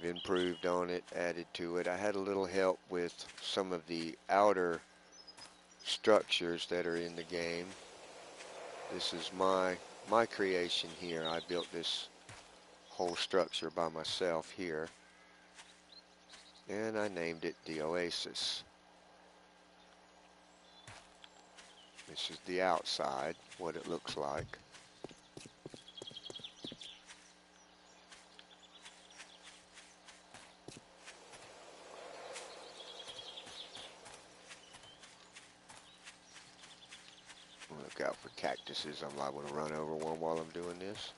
improved on it, added to it. I had a little help with some of the outer structures that are in the game. This is my creation here. I built this whole structure by myself here, and I named it the Oasis. This is the outside, what it looks like. Look out for cactuses. I'm liable to run over one while I'm doing this.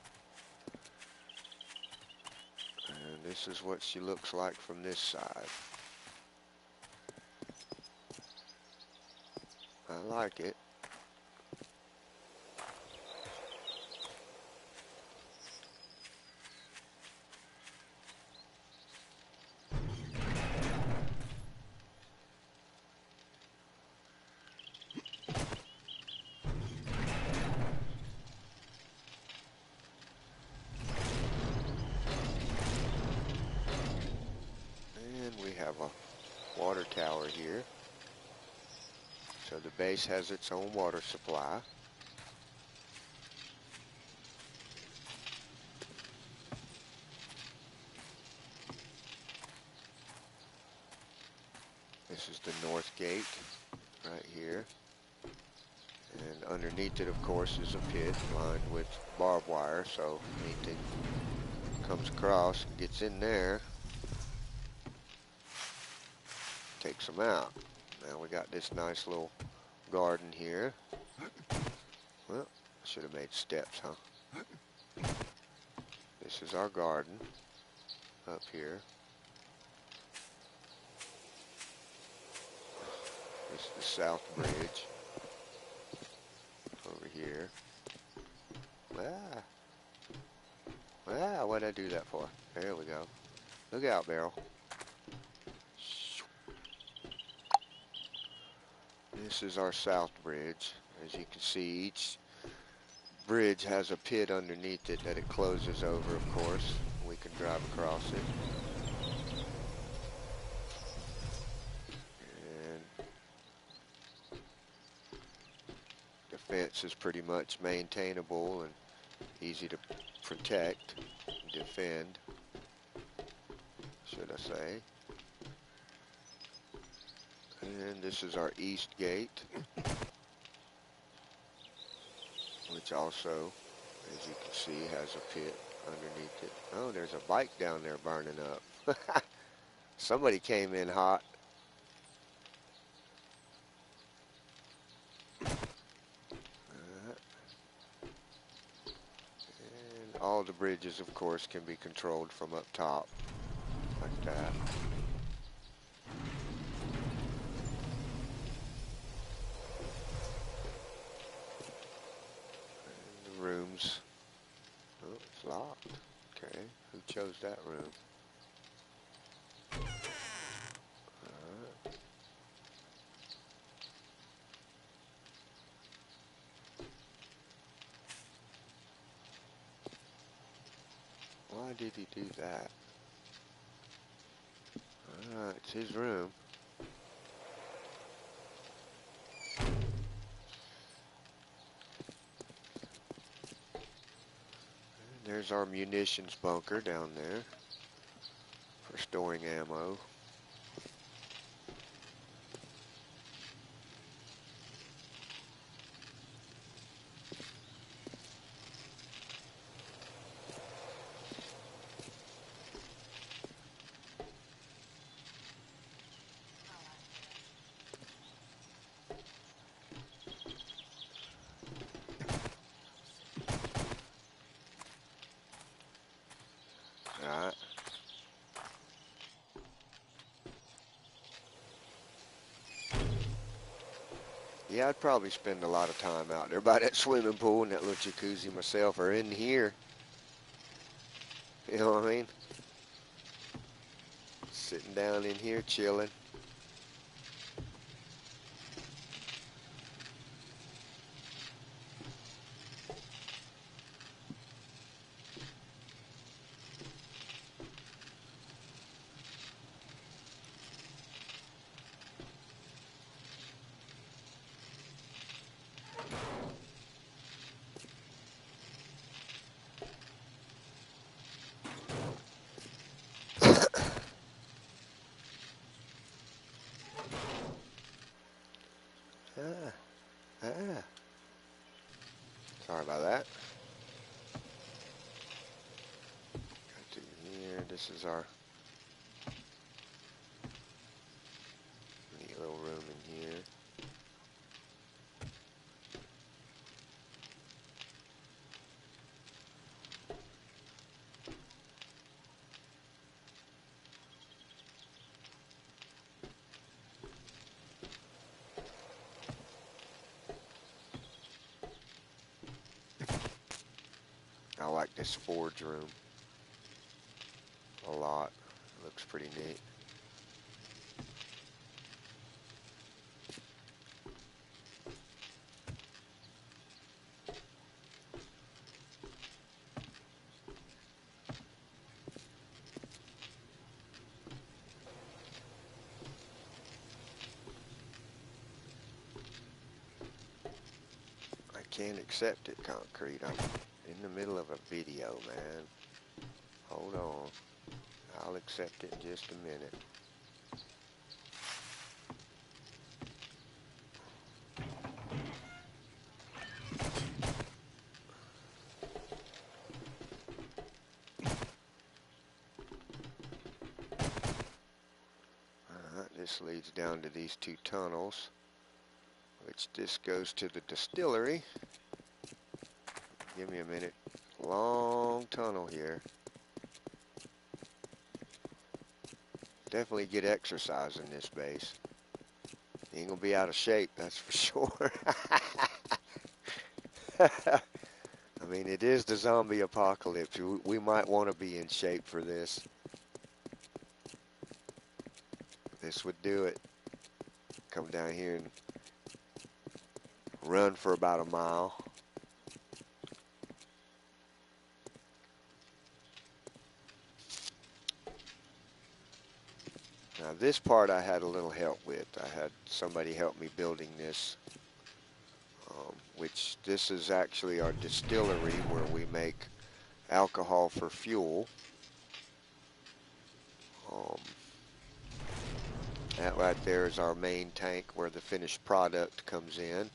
And this is what she looks like from this side. I like it. We have a water tower here. So the base has its own water supply. This is the north gate right here. And underneath it, of course, is a pit lined with barbed wire, so anything comes across and gets in there takes them out. Now we got this nice little garden here. Well, should have made steps, huh? This is our garden up here. This is the south bridge over here. What'd I do that for? There we go. Look out, Barrel. This is our south bridge. As you can see, each bridge has a pit underneath it that it closes over, of course. We can drive across it. And the fence is pretty much maintainable and easy to protect and defend, should I say. And this is our east gate, which also, as you can see, has a pit underneath it. Oh, there's a bike down there burning up. Somebody came in hot. And all the bridges, of course, can be controlled from up top, like that. Rooms. Oh, it's locked. Okay, who chose that room? Alright. Why did he do that? Alright, it's his room. There's our munitions bunker down there for storing ammo. Alright. Yeah, I'd probably spend a lot of time out there by that swimming pool and that little jacuzzi myself, or in here. You know what I mean? Sitting down in here chilling. This is our neat little room in here. I like this forge room a lot. It looks pretty neat. I can't accept it, Concrete. I'm in the middle of a video, man. Hold on. I'll accept it in just a minute. Alright, this leads down to these two tunnels, which this goes to the distillery. Give me a minute. Long tunnel here. Definitely get exercise in this base. You ain't gonna be out of shape, that's for sure. I mean, it is the zombie apocalypse. We might want to be in shape for this. This would do it. Come down here and run for about a mile. Now this part I had a little help with. I had somebody help me building this, which this is actually our distillery where we make alcohol for fuel. That right there is our main tank where the finished product comes in.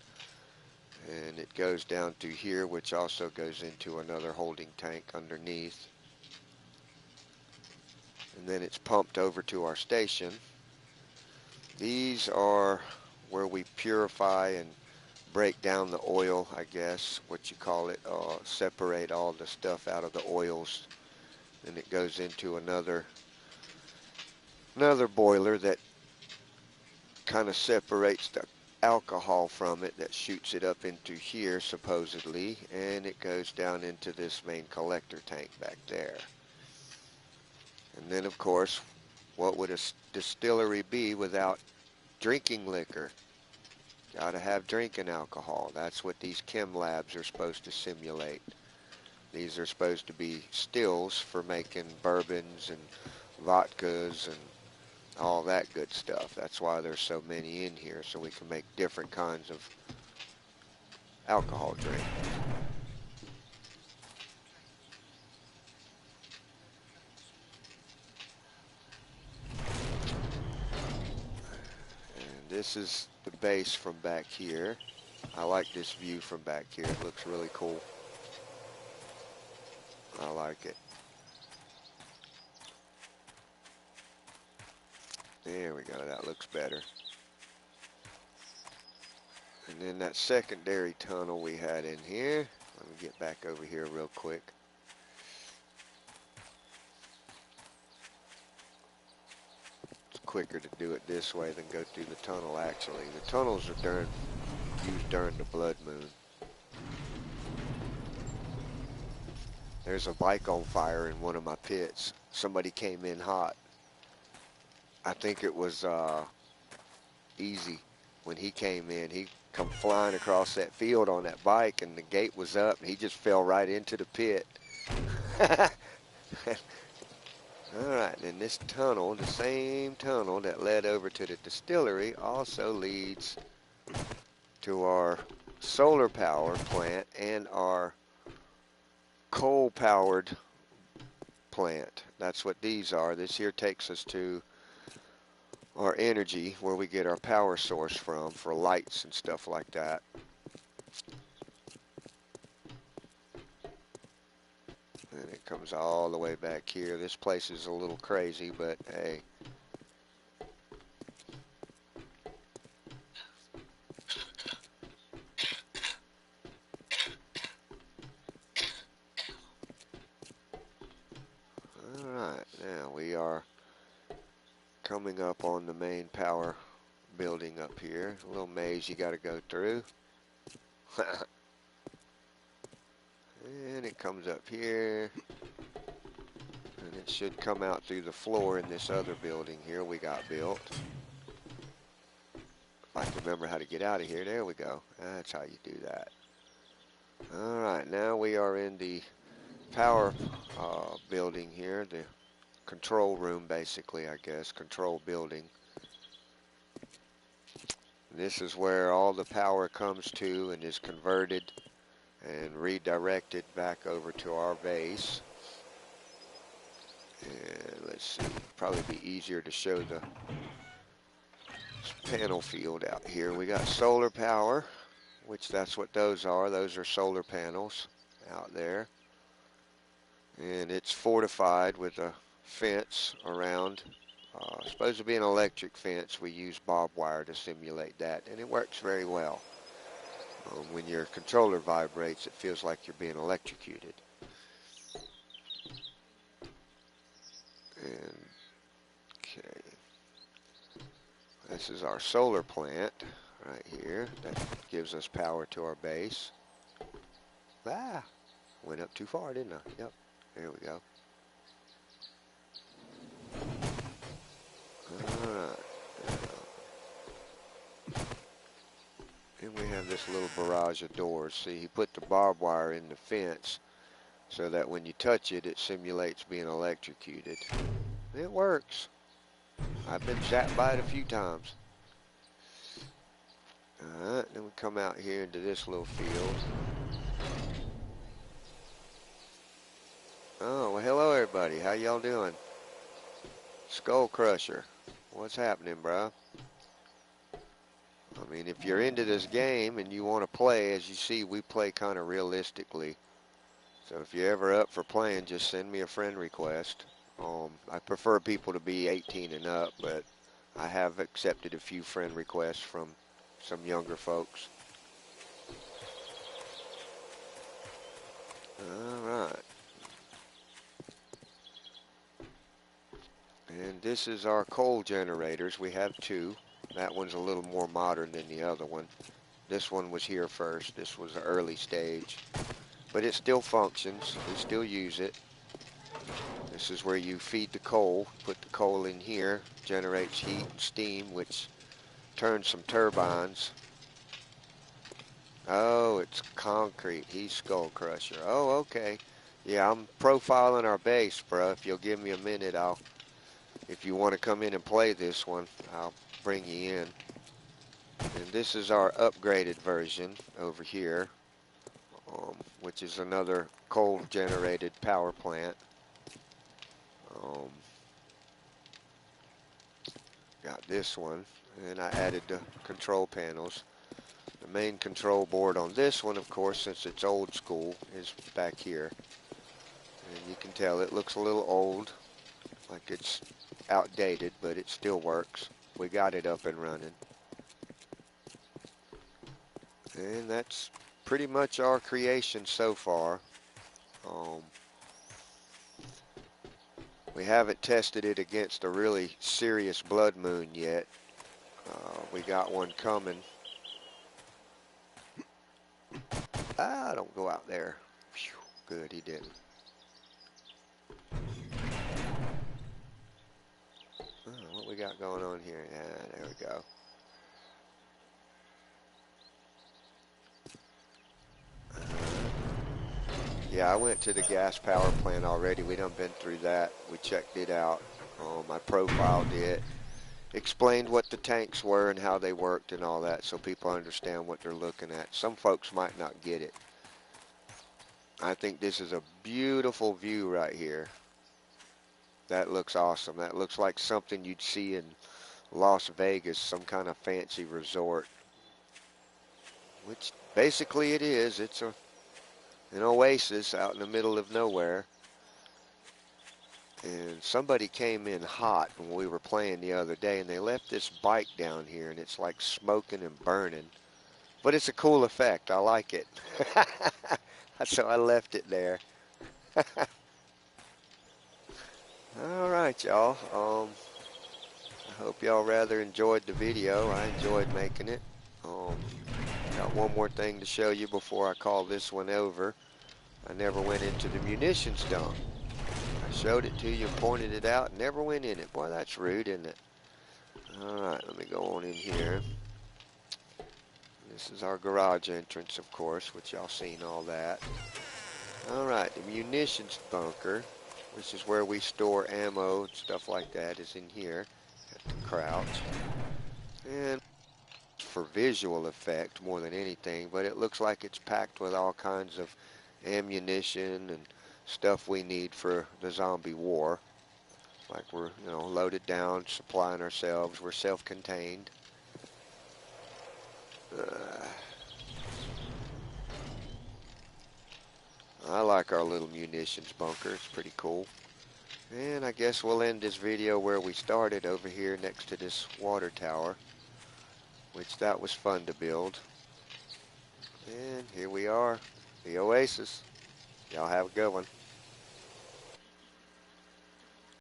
And it goes down to here, which also goes into another holding tank underneath. And then it's pumped over to our station. These are where we purify and break down the oil, I guess, what you call it, separate all the stuff out of the oils. Then it goes into another boiler that kind of separates the alcohol from it, that shoots it up into here supposedly, and it goes down into this main collector tank back there. And then of course, what would a distillery be without drinking liquor? Gotta have drinking alcohol. That's what these chem labs are supposed to simulate. These are supposed to be stills for making bourbons and vodkas and all that good stuff. That's why there's so many in here, so we can make different kinds of alcohol drink. And this is the base from back here. I like this view from back here. It looks really cool. I like it. There we go, that looks better. And then that secondary tunnel we had in here. Let me get back over here real quick. It's quicker to do it this way than go through the tunnel actually. The tunnels are used during the blood moon. There's a bike on fire in one of my pits. Somebody came in hot. I think it was Easy. When he came in, he come flying across that field on that bike, and the gate was up, and he just fell right into the pit. Alright, and this tunnel, the same tunnel that led over to the distillery, also leads to our solar power plant and our coal-powered plant. That's what these are. This here takes us to our energy, where we get our power source from for lights and stuff like that. And it comes comes all the way back here. This place is a little crazy, but hey. Alright, now we are coming up on the main power building up here. A little maze you got to go through. And it comes up here. And it should come out through the floor in this other building here we got built. If I can remember how to get out of here. There we go. That's how you do that. Alright, now we are in the power building here. The control room, basically, I guess. Control building. This is where all the power comes to and is converted and redirected back over to our base. And let's see, probably be easier to show the panel field out here. We got solar power, which that's what those are. Those are solar panels out there. And it's fortified with a fence around. Supposed to be an electric fence. We use barbed wire to simulate that, and it works very well. When your controller vibrates, it feels like you're being electrocuted. And okay, this is our solar plant right here that gives us power to our base. Went up too far, didn't I? Yep, there we go. Alright, and we have this little barrage of doors. See, he put the barbed wire in the fence so that when you touch it, it simulates being electrocuted. It works. I've been zapped by it a few times. Alright, then we come out here into this little field. Oh, well, hello everybody. How y'all doing? Skull Crusher. What's happening, bro? I mean, if you're into this game and you want to play, as you see, we play kind of realistically. So if you're ever up for playing, just send me a friend request. I prefer people to be 18 and up, but I have accepted a few friend requests from some younger folks. Alright. And this is our coal generators. We have two. That one's a little more modern than the other one. This one was here first. This was an early stage. But it still functions. We still use it. This is where you feed the coal. Put the coal in here. Generates heat and steam, which turns some turbines. Oh, it's concrete. He's Skull Crusher. Oh, okay. Yeah, I'm profiling our base, bro. If you'll give me a minute, if you want to come in and play this one, I'll bring you in. And this is our upgraded version over here, which is another coal-generated power plant. Got this one, and I added the control panels. The main control board on this one, of course, since it's old school, is back here. And you can tell it looks a little old, like it's outdated, but it still works. We got it up and running. And that's pretty much our creation so far. We haven't tested it against a really serious blood moon yet. We got one coming. Don't go out there. Whew, good, he didn't. What we got going on here? There we go. Yeah, I went to the gas power plant already. We done been through that. We checked it out. I profiled it. Explained what the tanks were and how they worked and all that so people understand what they're looking at. Some folks might not get it. I think this is a beautiful view right here. That looks awesome. That looks like something you'd see in Las Vegas, some kind of fancy resort. Which basically it is. It's an oasis out in the middle of nowhere. And somebody came in hot when we were playing the other day, and they left this bike down here, and it's like smoking and burning. But it's a cool effect. I like it. So I left it there. All right, y'all. I hope y'all rather enjoyed the video. I enjoyed making it. Um, got one more thing to show you before I call this one over. I never went into the munitions dump. I showed it to you and pointed it out, and never went in it. Boy, that's rude, isn't it? All right, let me go on in here. This is our garage entrance, of course, which y'all seen all that. All right, the munitions bunker, which is where we store ammo and stuff like that, is in here at the crouch. And for visual effect more than anything, but it looks like it's packed with all kinds of ammunition and stuff we need for the zombie war. Like we're, loaded down, supplying ourselves. We're self-contained. I like our little munitions bunker. It's pretty cool. And I guess we'll end this video where we started, over here next to this water tower, which that was fun to build. And here we are, the Oasis. Y'all have a good one.